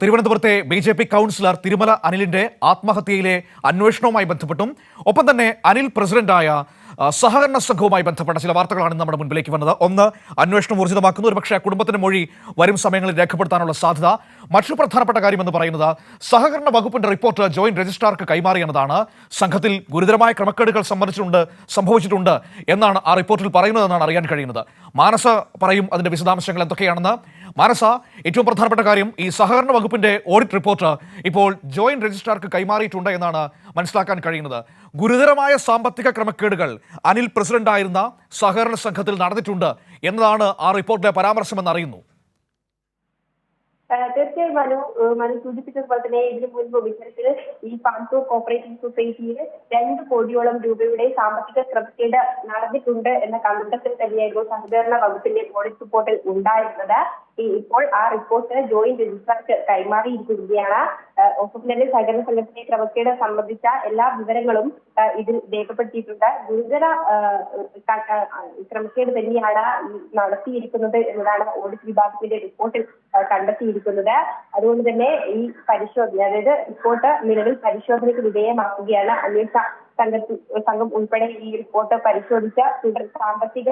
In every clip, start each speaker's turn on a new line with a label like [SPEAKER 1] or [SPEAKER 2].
[SPEAKER 1] തിരുവനന്തപുരത്തെ BJP. Councillor Thirumala അനിലിന്റെ ആത്മഹത്യയിലെ അന്വേഷണവുമായി ബന്ധപ്പെട്ടും ഒപ്പം തന്നെ അനിൽ പ്രസിഡന്റായ സഹകരണ സംഘവുമായി ബന്ധപ്പെട്ട ചില വാർത്തകളാണ് നമ്മുടെ മുൻപിലേക്ക് വന്നത്. ഒന്ന്, അന്വേഷണം ഊർജിതമാക്കുന്നു. ഒരുപക്ഷെ കുടുംബത്തിന്റെ മൊഴി വരും സമയങ്ങളിൽ രേഖപ്പെടുത്താനുള്ള സാധ്യത. മറ്റൊരു പ്രധാനപ്പെട്ട കാര്യമെന്ന് പറയുന്നത് സഹകരണ വകുപ്പിന്റെ റിപ്പോർട്ട് ജോയിന്റ് രജിസ്ട്രാർക്ക് കൈമാറിയെന്നതാണ്. സംഘത്തിൽ ഗുരുതരമായ ക്രമക്കേടുകൾ സംഭവിച്ചിട്ടുണ്ട് എന്നാണ് ആ റിപ്പോർട്ടിൽ പറയുന്നതെന്നാണ് അറിയാൻ കഴിയുന്നത്. മാനസ പറയും അതിന്റെ വിശദാംശങ്ങൾ എന്തൊക്കെയാണെന്ന്. മാനസ, ഏറ്റവും പ്രധാനപ്പെട്ട കാര്യം, ഈ സഹകരണ വകുപ്പിന്റെ ഓഡിറ്റ് റിപ്പോർട്ട് ഇപ്പോൾ ജോയിന്റ് രജിസ്ട്രാർക്ക് കൈമാറിയിട്ടുണ്ട് എന്നാണ് മനസ്സിലാക്കാൻ കഴിയുന്നത്. ഗുരുതരമായ സാമ്പത്തിക ക്രമക്കേടുകൾ അനിൽ പ്രസിഡന്റായിരുന്ന സഹകരണ സംഘത്തിൽ നടന്നിട്ടുണ്ട് എന്നതാണ് ആ റിപ്പോർട്ടിലെ പരാമർശമെന്ന് അറിയുന്നു.
[SPEAKER 2] തീർച്ചയായും മനു സൂചിപ്പിച്ചതുപോലെ തന്നെ ഇതിനു മുൻപ് ഇത്തരത്തിൽ ഈ പാന്തോ കോപ്പറേറ്റീവ് സൊസൈറ്റിയിൽ 2 കോടിയോളം രൂപയുടെ സാമ്പത്തിക ക്രമക്കേട് നടന്നിട്ടുണ്ട് എന്ന കണ്ടെത്തൽ തന്നെയായിരുന്നു സഹകരണ വകുപ്പിന്റെ ഓഡിറ്റ് റിപ്പോർട്ടിൽ ഉണ്ടായിരുന്നത്. ഇപ്പോൾ ആ റിപ്പോർട്ട് ജോയിന്റ് രജിസ്ട്രാർക്ക് കൈമാറിയിരിക്കുകയാണ്. ഒപ്പം തന്നെ സഹകരണ സംഘത്തിലെ ക്രമക്കേട് സംബന്ധിച്ച എല്ലാ വിവരങ്ങളും ഇതിൽ രേഖപ്പെടുത്തിയിട്ടുണ്ട്. ഗുരുതര ക്രമക്കേട് തന്നെയാണ് നടത്തിയിരിക്കുന്നത് എന്നതാണ് ഓഡിറ്റ് വിഭാഗത്തിന്റെ റിപ്പോർട്ടിൽ കണ്ടെത്തിയിരിക്കുന്നത്. അതുകൊണ്ട് തന്നെ ഈ പരിശോധന, അതായത് റിപ്പോർട്ട് നിലവിൽ പരിശോധനയ്ക്ക് വിധേയമാക്കുകയാണ്. അന്വേഷണ സംഘം ഉൾപ്പെടെ ഈ റിപ്പോർട്ട് പരിശോധിച്ച തുടർ സാമ്പത്തിക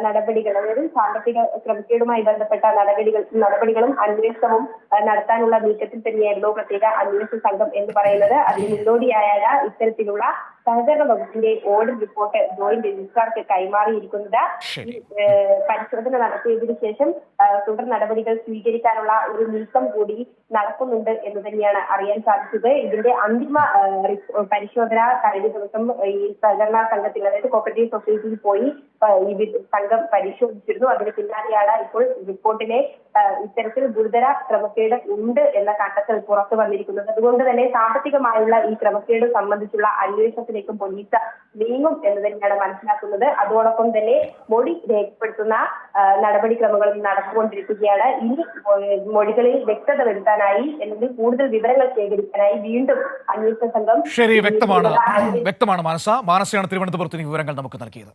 [SPEAKER 2] നടപടികൾ, അതായത് സാമ്പത്തിക ക്രമക്കേടുമായി ബന്ധപ്പെട്ട നടപടികളും അന്വേഷണവും നടത്താനുള്ള നീക്കത്തിൽ തന്നെയായിരുന്നു പ്രത്യേക അന്വേഷണ സംഘം എന്ന് പറയുന്നത്. അതിന് മുന്നോടിയായാണ് ഇത്തരത്തിലുള്ള സഹകരണ വകുപ്പിന്റെ ഓഡിറ്റ് റിപ്പോർട്ട് ജോയിന്റ് രജിസ്ട്രാർക്ക് കൈമാറിയിരിക്കുന്നത്. പരിശോധന നടത്തിയതിനു ശേഷം തുടർ നടപടികൾ സ്വീകരിക്കാനുള്ള ഒരു നീക്കം കൂടി നടക്കുന്നുണ്ട് എന്ന് തന്നെയാണ് അറിയാൻ സാധിച്ചത്. ഇതിന്റെ അന്തിമ പരിശോധന കഴിഞ്ഞ ദിവസം ഈ സഹകരണ സംഘത്തിൽ, അതായത് കോപ്പറേറ്റീവ് സൊസൈറ്റിയിൽ പോയി ഈ സംഘം പരിശോധിച്ചിരുന്നു. അതിന് പിന്നാലെയാണ് ഇപ്പോൾ റിപ്പോർട്ടിലെ ഇത്തരത്തിൽ ഗുരുതര ക്രമക്കേട് ഉണ്ട് എന്ന കണ്ടെത്തൽ പുറത്തു വന്നിരിക്കുന്നത്. അതുകൊണ്ട് തന്നെ സാമ്പത്തികമായുള്ള ഈ ക്രമക്കേട് സംബന്ധിച്ചുള്ള അന്വേഷണത്തിലേക്കും പോലീസ് നീങ്ങും എന്ന് തന്നെയാണ് മനസ്സിലാക്കുന്നത്. അതോടൊപ്പം തന്നെ മൊഴി രേഖപ്പെടുത്തുന്ന നടപടിക്രമങ്ങളും നടന്നുകൊണ്ടിരിക്കുകയാണ്. ഇനി മൊഴികളിൽ വ്യക്തത വരുത്താനായി അല്ലെങ്കിൽ കൂടുതൽ വിവരങ്ങൾ ശേഖരിക്കാനായി വീണ്ടും അന്വേഷണ സംഘം
[SPEAKER 1] വ്യക്തമാണ് മാനസയാണ് തിരുവനന്തപുരത്ത് വിവരങ്ങൾ നമുക്ക് നൽകിയത്.